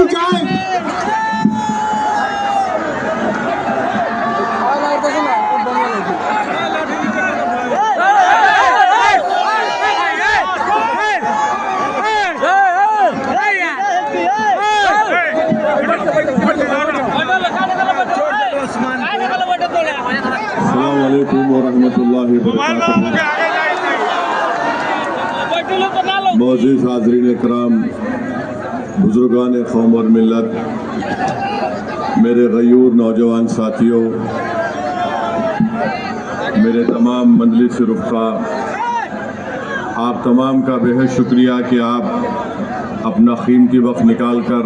दी जाए। मोअज़्ज़िज़ हाज़रीन इकराम, बुज़ुर्गान क़ौम और मिल्लत, मेरे ग़यूर नौजवान साथियों, मेरे तमाम मजलिस रुफ़क़ा, आप तमाम का बेहद शुक्रिया कि आप अपना कीमती वक्त निकाल कर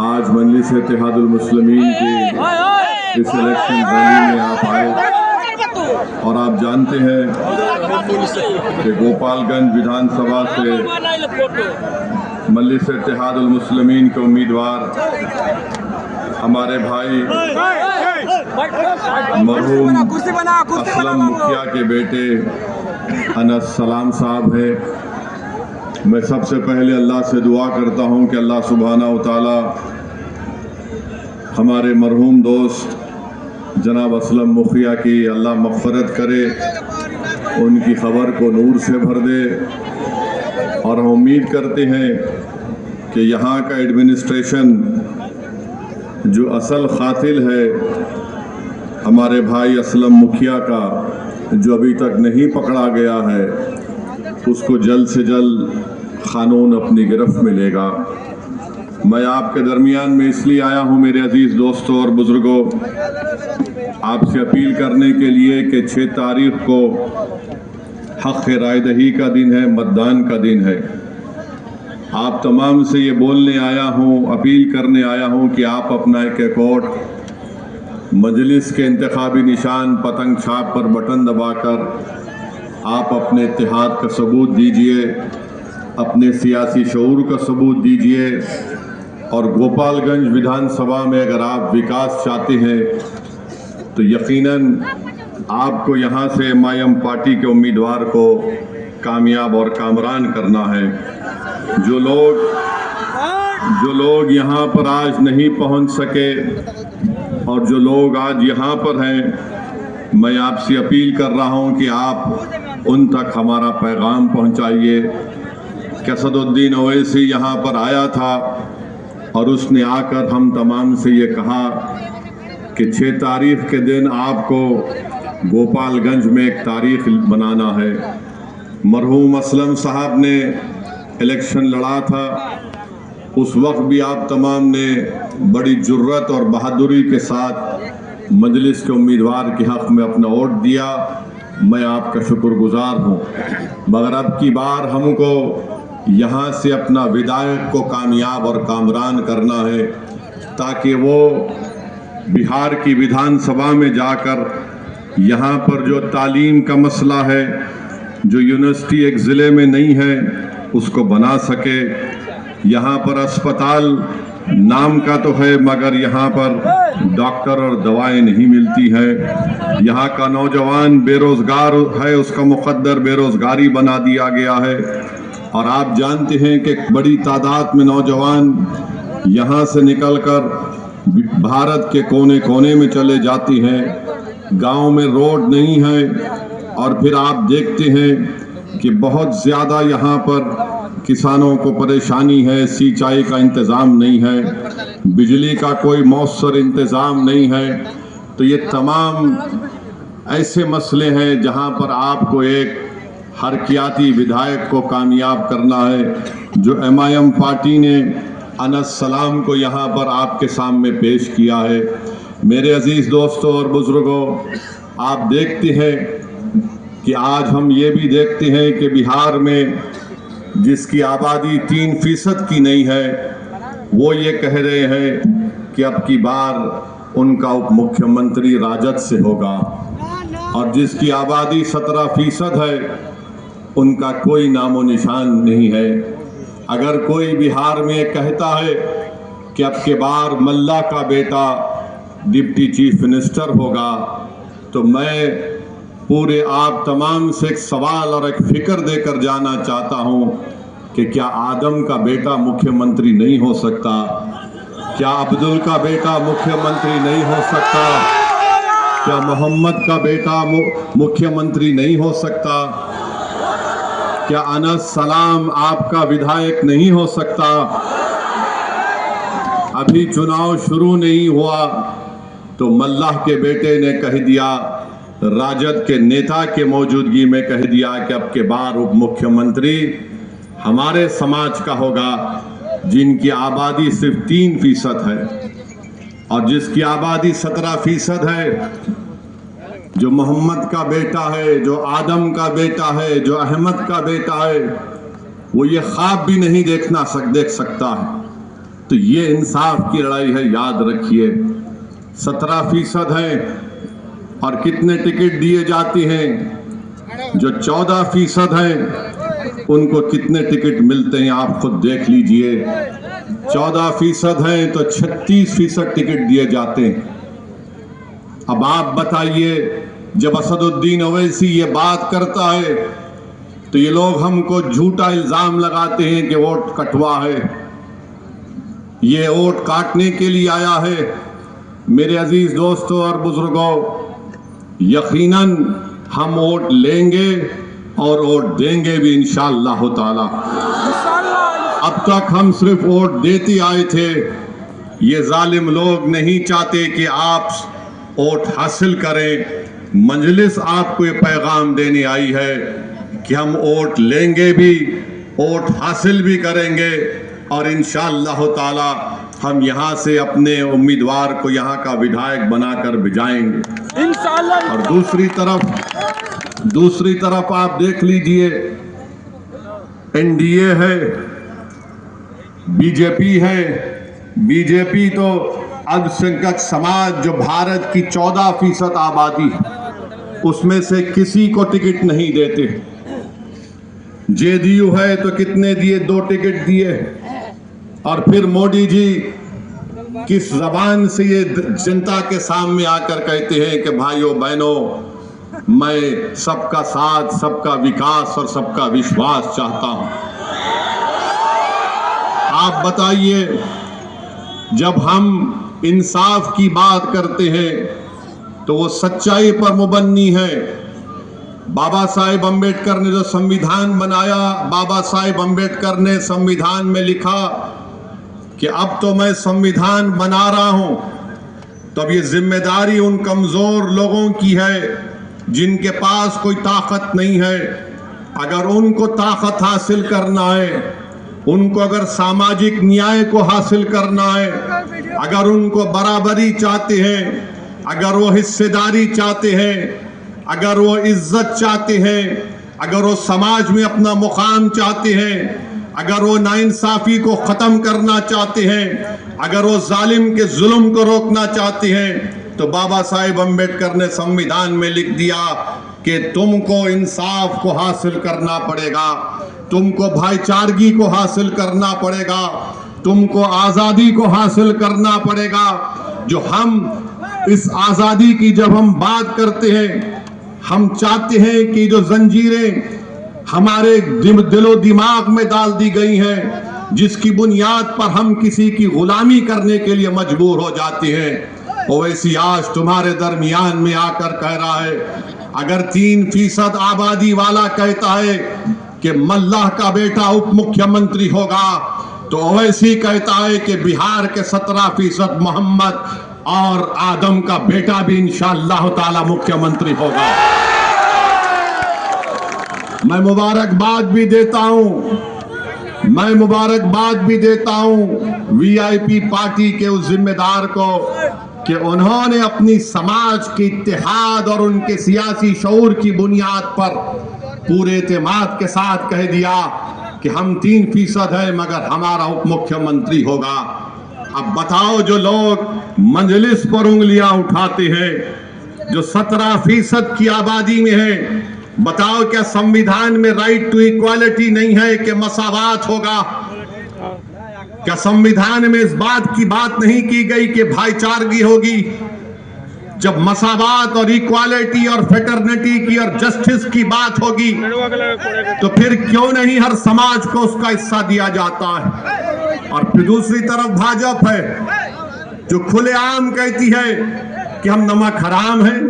आज मजलिस इत्तेहादुल मुस्लिमीन की इस इलेक्शन रैली में आप आए। और आप जानते हैं कि गोपालगंज विधानसभा से मजलिस इत्तेहादुल मुस्लिमीन के उम्मीदवार हमारे भाई मरहूम असलम मुखिया के बेटे अनस सलाम साहब हैं। मैं सबसे पहले अल्लाह से दुआ करता हूं कि अल्लाह सुब्हाना व तआला हमारे मरहूम दोस्त जनाब असलम मुखिया की अल्लाह मग़फ़िरत करे, उनकी ख़बर को नूर से भर दे। और हम उम्मीद करते हैं कि यहाँ का एडमिनिस्ट्रेशन जो असल क़ातिल है हमारे भाई असलम मुखिया का, जो अभी तक नहीं पकड़ा गया है, उसको जल्द से जल्द क़ानून अपनी गिरफ़्त में लेगा। मैं आपके दरमियान में इसलिए आया हूँ मेरे अजीज़ दोस्तों और बुज़ुर्गों, आपसे अपील करने के लिए कि 6 तारीख़ को हक़ राय दही का दिन है, मतदान का दिन है। आप तमाम से ये बोलने आया हूँ, अपील करने आया हूँ कि आप अपना एक वोट मजलिस के इंतखाबी निशान पतंग छाप पर बटन दबाकर आप अपने इत्तेहाद का सबूत दीजिए, अपने सियासी शऊर का सबूत दीजिए। और गोपालगंज विधानसभा में अगर आप विकास चाहते हैं तो यकीनन आपको यहाँ से एमआईएम पार्टी के उम्मीदवार को कामयाब और कामरान करना है। जो लोग यहाँ पर आज नहीं पहुँच सके और जो लोग आज यहाँ पर हैं, मैं आपसे अपील कर रहा हूँ कि आप उन तक हमारा पैगाम पहुँचाइए। असदुद्दीन ओवैसी यहाँ पर आया था और उसने आकर हम तमाम से ये कहा कि 6 तारीख़ के दिन आपको गोपालगंज में एक तारीख़ बनाना है। मरहूम असलम साहब ने इलेक्शन लड़ा था, उस वक्त भी आप तमाम ने बड़ी जुर्रत और बहादुरी के साथ मजलिस के उम्मीदवार के हक़ में अपना वोट दिया। मैं आपका शुक्रगुज़ार हूँ। मगर अब की बार हमको यहाँ से अपना विधायक को कामयाब और कामरान करना है, ताकि वो बिहार की विधानसभा में जाकर यहाँ पर जो तालीम का मसला है, जो यूनिवर्सिटी एक ज़िले में नहीं है, उसको बना सके। यहाँ पर अस्पताल नाम का तो है मगर यहाँ पर डॉक्टर और दवाएं नहीं मिलती हैं। यहाँ का नौजवान बेरोज़गार है, उसका मुक़द्दर बेरोज़गारी बना दिया गया है। और आप जानते हैं कि बड़ी तादाद में नौजवान यहाँ से निकलकर भारत के कोने कोने में चले जाते हैं। गांव में रोड नहीं है और फिर आप देखते हैं कि बहुत ज़्यादा यहाँ पर किसानों को परेशानी है, सिंचाई का इंतज़ाम नहीं है, बिजली का कोई मौसर इंतज़ाम नहीं है। तो ये तमाम ऐसे मसले हैं जहाँ पर आपको एक हरकियाती विधायक को कामयाब करना है। जो एमआईएम पार्टी ने अनस सलाम को यहाँ पर आपके सामने पेश किया है। मेरे अजीज़ दोस्तों और बुज़ुर्गों, आप देखते हैं कि आज हम ये भी देखते हैं कि बिहार में जिसकी आबादी 3% की नहीं है, वो ये कह रहे हैं कि अब की बार उनका उप मुख्यमंत्री राजद से होगा। और जिसकी आबादी 17% है, उनका कोई नामो निशान नहीं है। अगर कोई बिहार में कहता है कि अब के बार मल्ला का बेटा डिप्टी चीफ मिनिस्टर होगा, तो मैं पूरे आप तमाम से एक सवाल और एक फ़िक्र देकर जाना चाहता हूं कि कि क्या आदम का बेटा मुख्यमंत्री नहीं हो सकता, क्या अब्दुल का बेटा मुख्यमंत्री नहीं हो सकता, क्या मोहम्मद का बेटा मुख्यमंत्री नहीं हो सकता, क्या अनस सलाम आपका विधायक नहीं हो सकता। अभी चुनाव शुरू नहीं हुआ तो मल्लाह के बेटे ने कह दिया, राजद के नेता के मौजूदगी में कह दिया कि अब के बार उप मुख्यमंत्री हमारे समाज का होगा, जिनकी आबादी सिर्फ 3% है और जिसकी आबादी 17% है, जो मोहम्मद का बेटा है, जो आदम का बेटा है, जो अहमद का बेटा है, वो ये ख्वाब भी नहीं देख सकता है। तो ये इंसाफ की लड़ाई है, याद रखिए। 17% है और कितने टिकट दिए जाते हैं, जो 14% हैं उनको कितने टिकट मिलते हैं आप खुद देख लीजिए। 14% हैं तो 36% टिकट दिए जाते हैं। अब आप बताइए, जब असदुद्दीन ओवैसी ये बात करता है तो ये लोग हमको झूठा इल्जाम लगाते हैं कि वोट कटवा है, ये वोट काटने के लिए आया है। मेरे अजीज दोस्तों और बुजुर्गों, यकीनन हम वोट लेंगे और वोट देंगे भी इंशाअल्लाह ताला। अब तक हम सिर्फ वोट देते आए थे। ये जालिम लोग नहीं चाहते कि आप वोट हासिल करें। मजलिस आपको ये पैगाम देने आई है कि हम वोट लेंगे भी, वोट हासिल भी करेंगे और इंशाअल्लाह ताला हम यहाँ से अपने उम्मीदवार को यहाँ का विधायक बनाकर भिजाएंगे इंशाअल्लाह। और दूसरी तरफ आप देख लीजिए, एनडीए है, बीजेपी है। बीजेपी तो अल्पसंख्यक समाज जो भारत की 14% आबादी है, उसमें से किसी को टिकट नहीं देते। जेडीयू है तो कितने दिए, 2 टिकट दिए। और फिर मोदी जी किस जबान से ये जनता के सामने आकर कहते हैं कि भाइयों बहनों, मैं सबका साथ, सबका विकास और सबका विश्वास चाहता हूं। आप बताइए, जब हम इंसाफ की बात करते हैं तो वो सच्चाई पर मुबन्नी है। बाबा साहेब अम्बेडकर ने जो संविधान बनाया, बाबा साहेब अम्बेडकर ने संविधान में लिखा कि अब तो मैं संविधान बना रहा हूं, तो अब ये जिम्मेदारी उन कमजोर लोगों की है जिनके पास कोई ताकत नहीं है। अगर उनको ताकत हासिल करना है, उनको अगर सामाजिक न्याय को हासिल करना है, अगर उनको बराबरी चाहते हैं, अगर वो हिस्सेदारी चाहते हैं, अगर वो इज्जत चाहते हैं, अगर वो समाज में अपना मुकाम चाहते हैं, अगर वो नाइंसाफी को खत्म करना चाहते हैं, अगर वो जालिम के जुल्म को रोकना चाहते हैं, तो बाबा साहेब अम्बेडकर ने संविधान में लिख दिया कि तुमको इंसाफ को हासिल करना पड़ेगा, तुमको भाईचारगी को हासिल करना पड़ेगा, तुमको आजादी को हासिल करना पड़ेगा। जो हम इस आजादी की जब हम बात करते हैं, हम चाहते हैं कि जो जंजीरें हमारे दिलो दिमाग में डाल दी गई हैं, जिसकी बुनियाद पर हम किसी की गुलामी करने के लिए मजबूर हो जाते हैं, ओवैसी आज तुम्हारे दरमियान में आकर कह रहा है, अगर 3% आबादी वाला कहता है कि मल्लाह का बेटा उप मुख्यमंत्री होगा, तो ओवैसी कहता है कि बिहार के 17% मोहम्मद और आदम का बेटा भी इंशाअल्लाह ताला मुख्यमंत्री होगा। मैं मुबारकबाद भी देता हूं वीआईपी पार्टी के उस जिम्मेदार को कि उन्होंने अपनी समाज के इत्तेहाद और उनके सियासी शऊर की बुनियाद पर पूरे एतमाद के साथ कह दिया कि हम 3% है मगर हमारा उप मुख्यमंत्री होगा। अब बताओ, जो लोग मजलिस पर उंगलियां उठाते हैं, जो 17% की आबादी में है, बताओ क्या संविधान में राइट टू इक्वालिटी नहीं है कि मसावात होगा? क्या संविधान में इस बात की बात नहीं की गई कि भाईचारगी होगी? जब मसावात और इक्वालिटी और फेटर्निटी की और जस्टिस की बात होगी तो फिर क्यों नहीं हर समाज को उसका हिस्सा दिया जाता है। और फिर दूसरी तरफ भाजपा है जो खुलेआम कहती है कि हम नमक हराम हैं।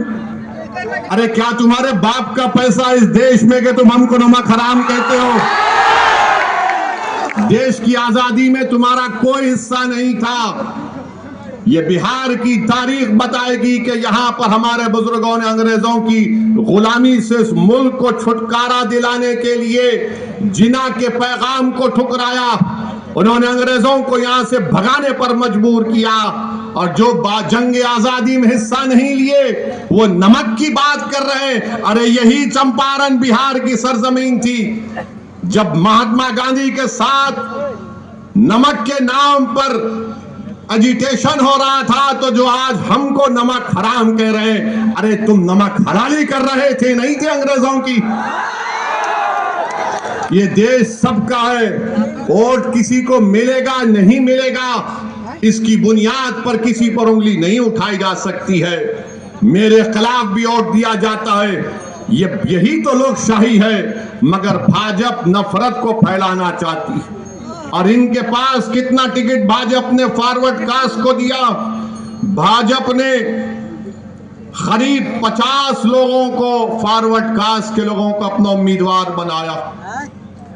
अरे क्या तुम्हारे बाप का पैसा इस देश में कि तुम हमको नमक हराम कहते हो? देश की आजादी में तुम्हारा कोई हिस्सा नहीं था। ये बिहार की तारीख बताएगी कि यहां पर हमारे बुजुर्गों ने अंग्रेजों की गुलामी से इस मुल्क को छुटकारा दिलाने के लिए जिना के पैगाम को ठुकराया। उन्होंने अंग्रेजों को यहां से भगाने पर मजबूर किया और जो जंग आजादी में हिस्सा नहीं लिए वो नमक की बात कर रहे हैं। अरे यही चंपारण बिहार की सरजमीन थी जब महात्मा गांधी के साथ नमक के नाम पर एजिटेशन हो रहा था, तो जो आज हमको नमक हराम कह रहे हैं, अरे तुम नमक हलाली कर रहे थे, नहीं थे अंग्रेजों की। ये देश सबका है, वोट किसी को मिलेगा नहीं मिलेगा इसकी बुनियाद पर किसी पर उंगली नहीं उठाई जा सकती है। मेरे खिलाफ भी वोट दिया जाता है, यही तो लोकशाही है। मगर भाजपा नफरत को फैलाना चाहती है और इनके पास कितना टिकट भाजपा ने फॉरवर्ड कास्ट को दिया। भाजपा ने करीब 50 लोगों को फॉरवर्ड कास्ट के लोगों को अपना उम्मीदवार बनाया।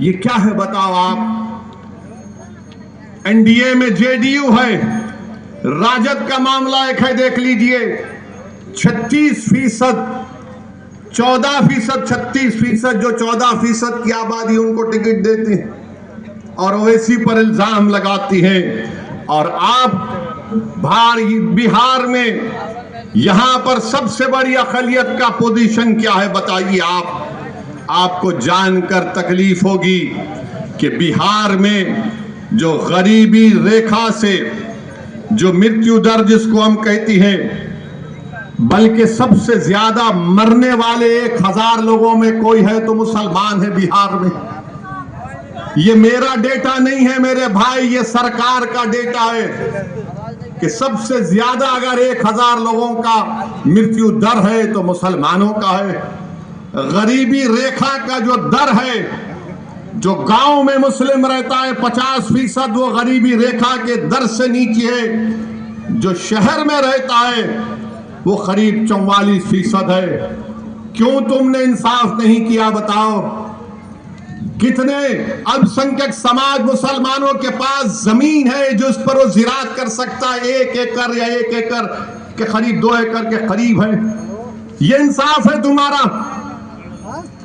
ये क्या है बताओ आप? एनडीए में जेडीयू है, राजद का मामला एक है, देख लीजिए 36%, 14%, 36%, जो 14% की आबादी उनको टिकट देती है और ओवैसी पर इल्जाम लगाती है। और आप बिहार में यहां पर सबसे बड़ी अक़लियत का पोजीशन क्या है बताइए आप? आपको जानकर तकलीफ होगी कि बिहार में जो गरीबी रेखा से जो मृत्यु दर जिसको हम कहती हैं, बल्कि सबसे ज्यादा मरने वाले 1000 लोगों में कोई है तो मुसलमान है बिहार में। ये मेरा डेटा नहीं है मेरे भाई, ये सरकार का डेटा है कि सबसे ज्यादा अगर 1000 लोगों का मृत्यु दर है तो मुसलमानों का है। गरीबी रेखा का जो दर है, जो गांव में मुस्लिम रहता है 50%, वो गरीबी रेखा के दर से नीचे है। जो शहर में रहता है वो करीब 44% है। क्यों तुमने इंसाफ नहीं किया बताओ? कितने अल्पसंख्यक समाज मुसलमानों के पास जमीन है जो उस पर वो जिरात कर सकता है, 1 एकड़ या 1 एकड़ के करीब 2 एकड़ के करीब है। ये इंसाफ है तुम्हारा?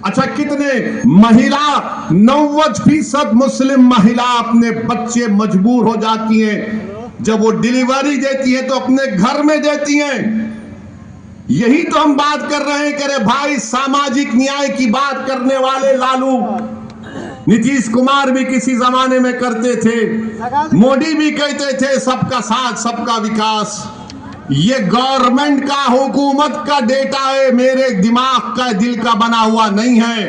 अच्छा, कितने महिला 90% मुस्लिम महिला अपने बच्चे मजबूर हो जाती हैं, जब वो डिलीवरी देती है तो अपने घर में देती हैं। यही तो हम बात कर रहे हैं कि अरे भाई, सामाजिक न्याय की बात करने वाले लालू नीतीश कुमार भी किसी जमाने में करते थे, मोदी भी कहते थे सबका साथ सबका विकास। ये गवर्नमेंट का, हुकूमत का डेटा है, मेरे दिमाग का दिल का बना हुआ नहीं है।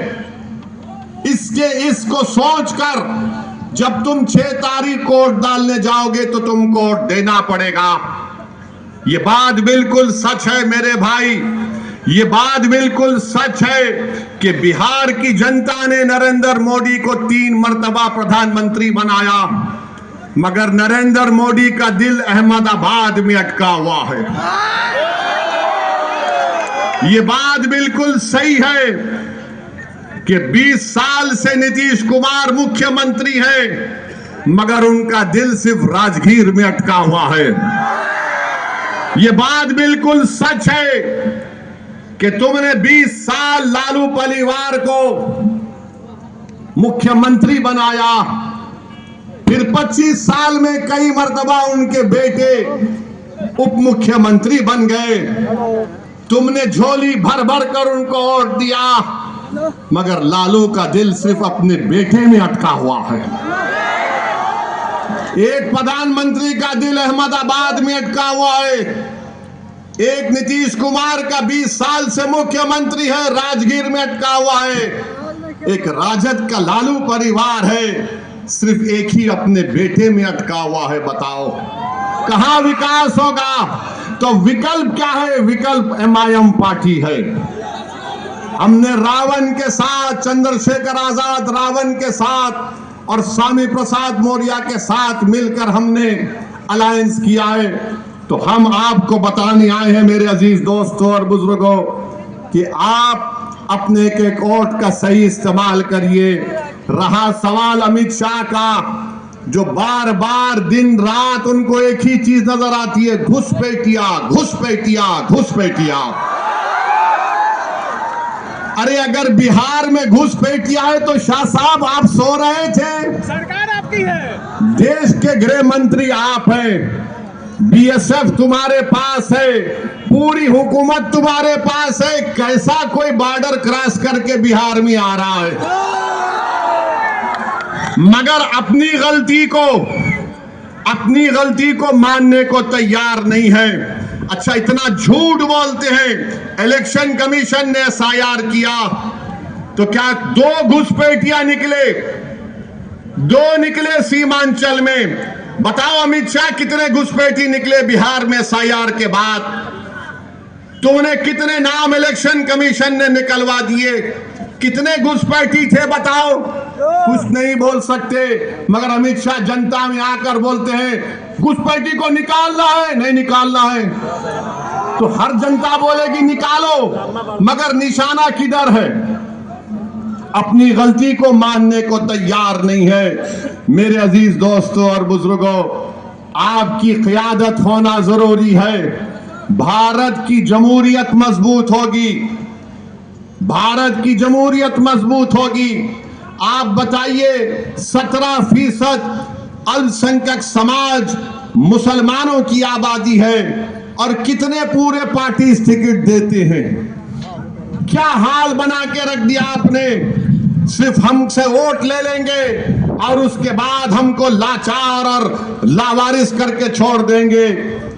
इसको सोचकर जब तुम 6 तारीख को वोट डालने जाओगे तो तुमको वोट देना पड़ेगा। ये बात बिल्कुल सच है मेरे भाई, ये बात बिल्कुल सच है कि बिहार की जनता ने नरेंद्र मोदी को 3 मर्तबा प्रधानमंत्री बनाया, मगर नरेंद्र मोदी का दिल अहमदाबाद में अटका हुआ है। ये बात बिल्कुल सही है कि 20 साल से नीतीश कुमार मुख्यमंत्री है, मगर उनका दिल सिर्फ राजगीर में अटका हुआ है। ये बात बिल्कुल सच है कि तुमने 20 साल लालू परिवार को मुख्यमंत्री बनाया, फिर 25 साल में कई मर्तबा उनके बेटे उप मुख्यमंत्री बन गए। तुमने झोली भर भर कर उनको वोट दिया, मगर लालू का दिल सिर्फ अपने बेटे में अटका हुआ है। एक प्रधानमंत्री का दिल अहमदाबाद में अटका हुआ है, एक नीतीश कुमार का 20 साल से मुख्यमंत्री है, राजगीर में अटका हुआ है। एक राजद का लालू परिवार है, सिर्फ एक ही अपने बेटे में अटका हुआ है। बताओ कहां विकास होगा, तो विकल्प क्या है? विकल्प MIM पार्टी है। हमने रावण के साथ, चंद्रशेखर आजाद रावण के साथ और स्वामी प्रसाद मौर्य के साथ मिलकर हमने अलायंस किया है। तो हम आपको बताने आए हैं मेरे अजीज दोस्तों और बुजुर्गों कि आप अपने एक एक वोट का सही इस्तेमाल करिए। रहा सवाल अमित शाह का, जो बार बार दिन रात उनको एक ही चीज नजर आती है, घुसपैठिया घुसपैठिया घुसपैठिया। अरे अगर बिहार में घुसपैठिया है तो शाह साहब आप सो रहे थे? सरकार आपकी है, देश के गृह मंत्री आप हैं, BSF तुम्हारे पास है, पूरी हुकूमत तुम्हारे पास है। कैसा कोई बॉर्डर क्रॉस करके बिहार में आ रहा है? मगर अपनी गलती को मानने को तैयार नहीं है। अच्छा, इतना झूठ बोलते हैं। इलेक्शन कमीशन ने SIR किया तो क्या 2 घुसपैठिया दो निकले सीमांचल में? बताओ अमित शाह, कितने घुसपैठी निकले बिहार में SIR के बाद? तुमने कितने नाम इलेक्शन कमीशन ने निकलवा दिए? कितने घुसपैठी थे बताओ? कुछ नहीं बोल सकते। मगर अमित शाह जनता में आकर बोलते हैं घुसपैठी को निकालना है, नहीं निकालना है। तो हर जनता बोलेगी निकालो, मगर निशाना किधर है? अपनी गलती को मानने को तैयार नहीं है। मेरे अजीज दोस्तों और बुजुर्गों, आपकी क़यादत होना जरूरी है। भारत की जमहूरियत मजबूत होगी, भारत की जमहूरियत मजबूत होगी। आप बताइए, 17% अल्पसंख्यक समाज मुसलमानों की आबादी है और कितने पूरे पार्टी टिकट देते हैं? क्या हाल बना के रख दिया आपने? सिर्फ हमसे वोट ले लेंगे और उसके बाद हमको लाचार और लावारिस करके छोड़ देंगे।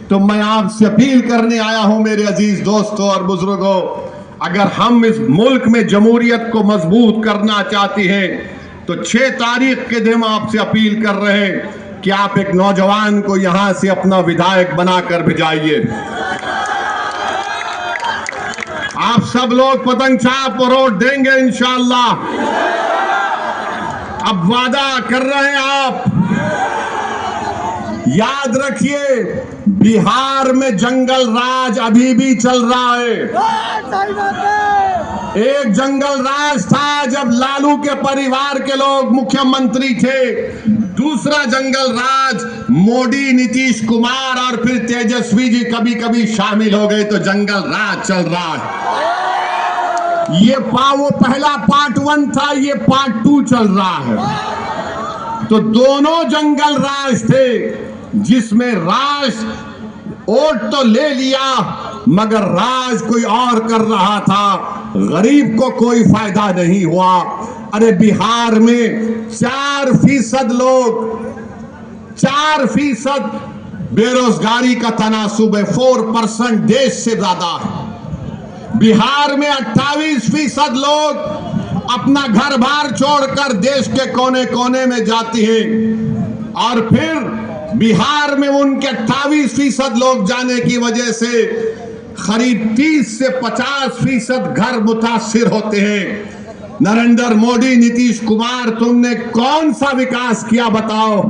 तो मैं आपसे अपील करने आया हूं मेरे अजीज दोस्तों और बुजुर्गों, अगर हम इस मुल्क में जमहूरियत को मजबूत करना चाहते हैं तो 6 तारीख के दिन आपसे अपील कर रहे हैं कि आप एक नौजवान को यहां से अपना विधायक बनाकर भिजाइए। आप सब लोग पतंग छाप और वोट देंगे इंशाअल्लाह। अब वादा कर रहे हैं आप, याद रखिए बिहार में जंगल राज अभी भी चल रहा है। एक जंगल राज था जब लालू के परिवार के लोग मुख्यमंत्री थे, दूसरा जंगल राज मोदी, नीतीश कुमार और फिर तेजस्वी जी कभी कभी शामिल हो गए, तो जंगल राज चल रहा है। ये वो पहला पार्ट 1 था, ये पार्ट 2 चल रहा है। तो दोनों जंगल राज थे जिसमें राज वोट तो ले लिया मगर राज कोई और कर रहा था, गरीब को कोई फायदा नहीं हुआ। अरे बिहार में 4% लोग, 4% बेरोजगारी का तनासुब है, 4% देश से ज्यादा है। बिहार में 28% लोग अपना घर बार छोड़कर देश के कोने कोने में जाते हैं और फिर बिहार में उनके 28% लोग जाने की वजह से करीब 30 से 50% घर मुतासिर होते हैं। नरेंद्र मोदी, नीतीश कुमार, तुमने कौन सा विकास किया बताओ?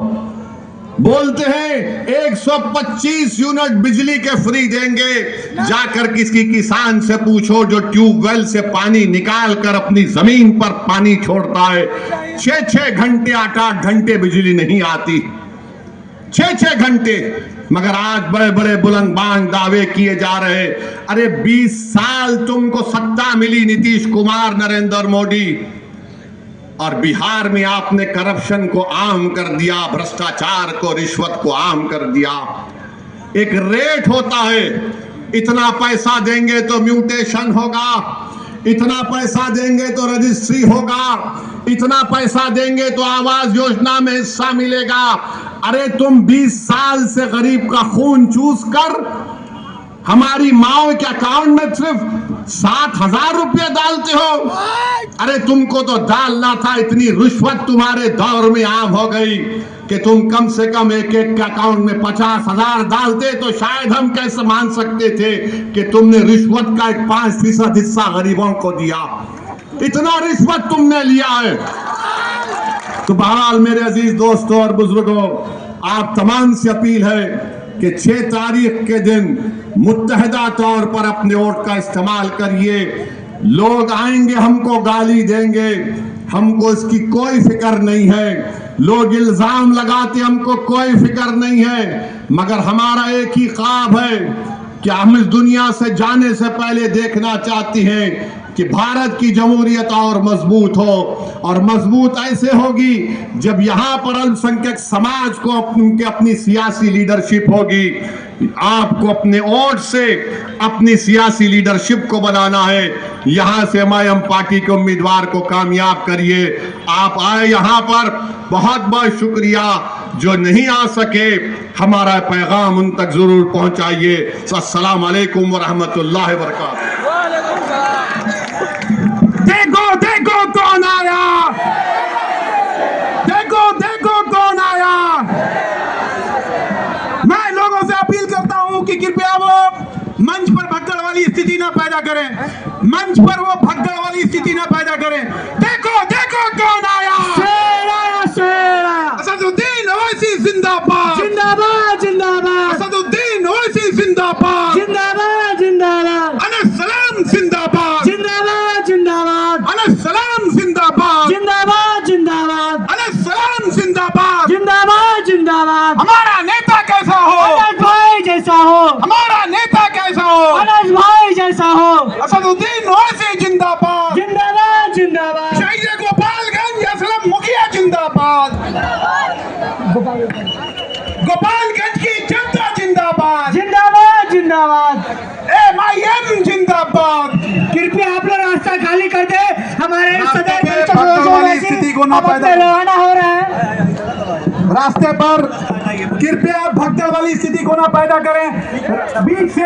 बोलते हैं 125 यूनिट बिजली के फ्री देंगे, जाकर किसी किसान से पूछो जो ट्यूबवेल से पानी निकाल कर अपनी जमीन पर पानी छोड़ता है, 6-6 घंटे 8-8 घंटे बिजली नहीं आती, 6-6 घंटे। मगर आज बड़े बड़े बुलंदबांग दावे किए जा रहे। अरे 20 साल तुमको सत्ता मिली नीतीश कुमार, नरेंद्र मोदी, और बिहार में आपने करप्शन को आम कर दिया, भ्रष्टाचार को, रिश्वत को आम कर दिया। एक रेट होता है, इतना पैसा देंगे तो म्यूटेशन होगा, इतना पैसा देंगे तो रजिस्ट्री होगा, इतना पैसा देंगे तो आवास योजना में हिस्सा मिलेगा। अरे तुम 20 साल से गरीब का खून चूस कर हमारी माओ के अकाउंट में सिर्फ 7,000 रुपये डालते हो। अरे तुमको तो डालना था, इतनी रिश्वत तुम्हारे दौर में आम हो गई कि तुम कम से कम एक एक के अकाउंट में 50,000 डालते तो शायद हम कैसे मान सकते थे कि तुमने रिश्वत का एक 5% हिस्सा गरीबों को दिया। इतना रिश्वत तुमने लिया है। तो बहरहाल मेरे अजीज दोस्तों और बुजुर्गों, आप तमाम से अपील है कि 6 तारीख के दिन मुत्तहदा तौर पर अपने वोट का इस्तेमाल करिए। लोग आएंगे, हमको गाली देंगे, हमको इसकी कोई फिक्र नहीं है। लोग इल्जाम लगाते, हमको कोई फिक्र नहीं है, मगर हमारा एक ही ख्वाब है कि हम इस दुनिया से जाने से पहले देखना चाहते हैं कि भारत की जमहूरियत और मजबूत हो, और मजबूत ऐसे होगी जब यहाँ पर अल्पसंख्यक समाज को अपनी सियासी लीडरशिप होगी। आपको अपने वोट से अपनी सियासी लीडरशिप को बनाना है। यहाँ से एमआईएम पार्टी के उम्मीदवार को कामयाब करिए। आप आए यहाँ पर, बहुत बहुत शुक्रिया। जो नहीं आ सके, हमारा पैगाम उन तक जरूर पहुँचाइए। अस्सलाम वालेकुम वरहमतुल्लाहि वबरकातुहू। देखो देखो कौन आया, देखो देखो कौन आया। मैं लोगों से अपील करता हूं कि कृपया वो मंच पर भगदड़ वाली स्थिति ना पैदा करें, मंच पर वो भगदड़ वाली स्थिति ना पैदा करें। देखो देखो कौन आया, शेर आया, शेर आया। असदुद्दीन ओवैसी जिंदाबाद, जिंदाबाद जिंदाबाद। असदुद्दीन ओवैसी जिंदाबाद, जिंदाबाद जिंदाबाद। अनस सलाम जिंदाबाद, जिंदाबाद जिंदाबाद। अनस सलाम जिंदाबाद, जिंदाबाद जिंदाबाद। अनस सलाम जिंदाबाद, जिंदाबाद जिंदाबाद। हमारा नेता कैसा हो, अनस भाई जैसा हो। हमारा नेता कैसा हो, अनस भाई जैसा हो। असदुद्दीन ओवैसी जिंदाबाद, जिंदाबाद जिंदाबाद। शहीद गोपालगंज असलम मुखिया जिंदाबाद, गोपालगंज की जनता जिंदाबाद, जिंदाबाद जिंदाबाद। एमआईएम जिंदाबाद। कृपया आप लोग रास्ता खाली कर दे। हमारे स्थिति को ना पैदा रवाना हो रहा है। रास्ते पर कृपया भगदड़ वाली स्थिति को ना पैदा करें। बीच से